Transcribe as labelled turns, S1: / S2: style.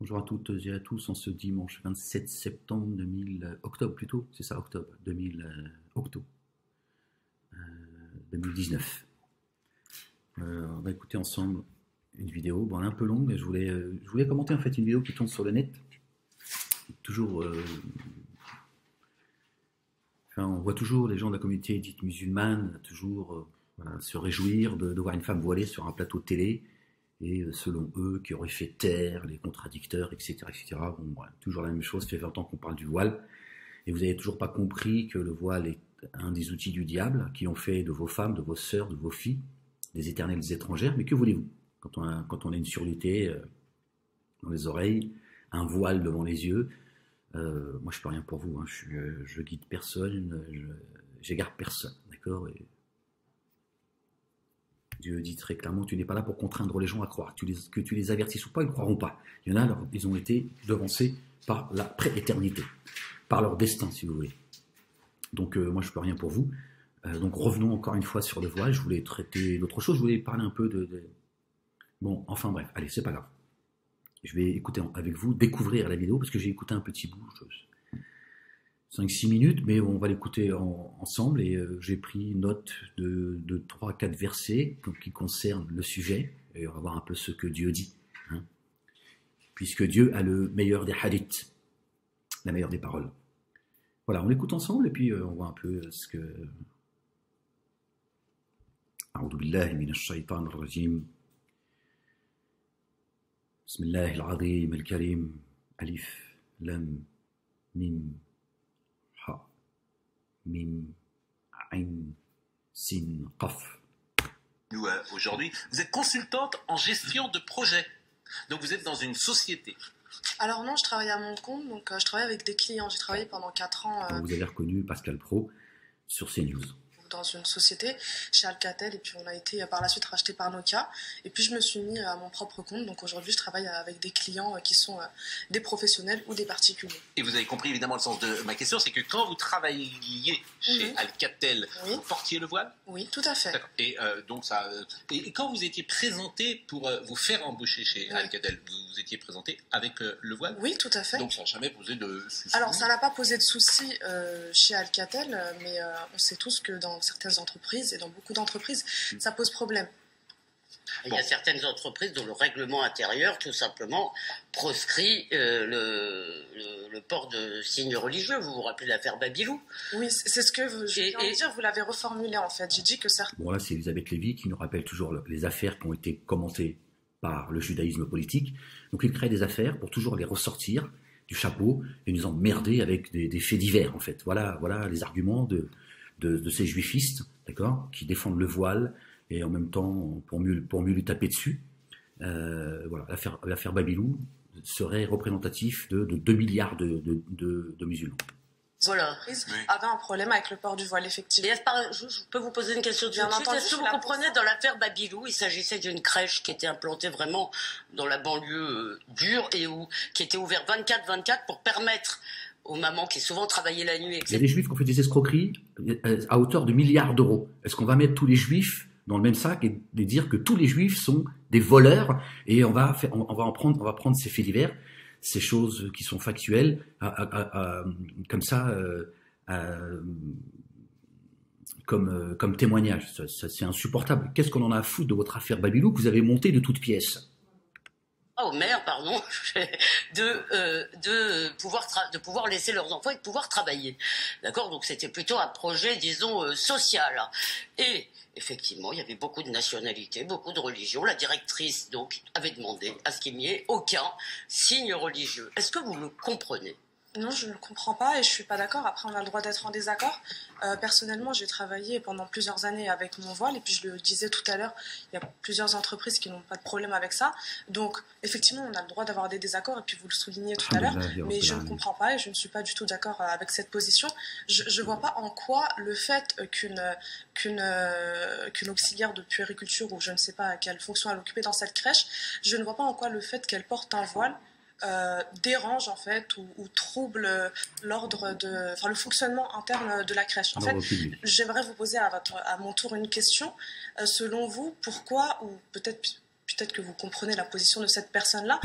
S1: Bonjour à toutes et à tous, en ce dimanche 27 septembre 2000, octobre plutôt, c'est ça, octobre 2000, octobre 2019. On va écouter ensemble une vidéo, bon elle est un peu longue, mais je voulais commenter en fait une vidéo qui tourne sur le net. Toujours, on voit toujours les gens de la communauté dite musulmane toujours voilà, se réjouir de voir une femme voilée sur un plateau de télé. Et selon eux, qui auraient fait taire les contradicteurs, etc. etc. Bon, voilà, toujours la même chose, ça fait 20 ans qu'on parle du voile, et vous n'avez toujours pas compris que le voile est un des outils du diable, qui ont fait de vos femmes, de vos sœurs, de vos filles, des éternelles étrangères, mais que voulez-vous quand on a une surdité dans les oreilles, un voile devant les yeux, moi je peux rien pour vous, hein, je guide personne, j'égare personne, d'accord. Dieu dit très clairement, tu n'es pas là pour contraindre les gens à croire. Que tu les avertisses ou pas, ils ne croiront pas. Il y en a, ils ont été devancés par la prééternité, par leur destin, si vous voulez. Donc, moi, je ne peux rien pour vous. Donc, revenons encore une fois sur le voile. Je voulais traiter d'autre chose. Je voulais parler un peu de... Bon, enfin bref, allez, c'est pas grave. Je vais écouter avec vous, découvrir la vidéo, parce que j'ai écouté un petit bout, 5-6 minutes, mais on va l'écouter ensemble, et j'ai pris note de 3-4 versets qui concernent le sujet, et on va voir un peu ce que Dieu dit, hein, puisque Dieu a le meilleur des hadiths, la meilleure des paroles. Voilà, on écoute ensemble, et puis on voit un peu ce que... A'udhu billahi minash shaytanir rajim. Bismillahil azim al-karim. Alif, lam, mim, ha, mim, ain, sin, qaf.
S2: Nous, aujourd'hui, vous êtes consultante en gestion de projet. Donc vous êtes dans une société.
S3: Alors non, je travaille à mon compte, donc je travaille avec des clients. J'ai travaillé pendant 4 ans.
S1: Vous avez reconnu Pascal Pro sur CNews.
S3: Dans une société chez Alcatel, et puis on a été par la suite racheté par Nokia, et puis je me suis mis à mon propre compte. Donc aujourd'hui je travaille avec des clients qui sont des professionnels ou des particuliers.
S2: Et vous avez compris évidemment le sens de ma question, c'est que quand vous travailliez chez Alcatel,
S3: oui,
S2: vous portiez le voile?
S3: Oui, tout à fait.
S2: Et donc ça, et quand vous étiez présenté pour vous faire embaucher chez Alcatel, vous étiez présenté avec le voile?
S3: Oui, tout à fait.
S2: Donc ça n'a jamais posé de soucis?
S3: Alors ça n'a pas posé de soucis chez Alcatel, mais on sait tous que dans certaines entreprises, et dans beaucoup d'entreprises, ça pose problème.
S4: Il y a certaines entreprises dont le règlement intérieur, tout simplement, proscrit le port de signes religieux. Vous vous rappelez l'affaire Babilou?
S3: Oui, c'est ce que je viens de dire, vous l'avez reformulé en fait. J'ai dit que certains...
S1: Bon là, c'est Elisabeth Lévy qui nous rappelle toujours les affaires qui ont été commentées par le judaïsme politique. Donc il crée des affaires pour toujours les ressortir du chapeau et nous emmerder avec des faits divers en fait. Voilà les arguments de ces juifistes, d'accord, qui défendent le voile et en même temps pour mieux lui taper dessus. Voilà, l'affaire Babilou serait représentatif de 2 milliards de musulmans.
S4: Voilà.
S3: Avait un problème avec le port du voile, effectivement.
S4: Je peux vous poser une question de suite? Est-ce que vous comprenez, dans l'affaire Babilou, il s'agissait d'une crèche qui était implantée vraiment dans la banlieue dure et qui était ouverte 24/24 pour permettre aux mamans qui souvent travaillaient la nuit, etc.
S1: Il y a des juifs qui ont fait des escroqueries à hauteur de milliards d'euros. Est-ce qu'on va mettre tous les juifs dans le même sac et dire que tous les juifs sont des voleurs et on va prendre ces faits divers, ces choses qui sont factuelles, comme ça, comme témoignage? C'est insupportable. Qu'est-ce qu'on en a à foutre de votre affaire Babilou que vous avez montée de toutes pièces?
S4: Aux mères, pardon, de pouvoir laisser leurs enfants et de pouvoir travailler. D'accord? Donc c'était plutôt un projet, disons, social. Et effectivement, il y avait beaucoup de nationalités, beaucoup de religions. La directrice, donc, avait demandé à ce qu'il n'y ait aucun signe religieux. Est-ce que vous le comprenez?
S3: Non, je ne le comprends pas et je suis pas d'accord. Après, on a le droit d'être en désaccord. Personnellement, j'ai travaillé pendant plusieurs années avec mon voile, et puis je le disais tout à l'heure, il y a plusieurs entreprises qui n'ont pas de problème avec ça. Donc, effectivement, on a le droit d'avoir des désaccords, et puis vous le soulignez tout à l'heure, mais je ne comprends pas et je ne suis pas du tout d'accord avec cette position. Je vois pas en quoi le fait qu'une auxiliaire de puériculture, ou je ne sais pas quelle fonction elle occupait dans cette crèche, je ne vois pas en quoi le fait qu'elle porte un voile dérange en fait ou trouble le fonctionnement interne de la crèche. En fait, j'aimerais vous poser à mon tour une question. Selon vous, pourquoi, ou peut-être que vous comprenez la position de cette personne-là,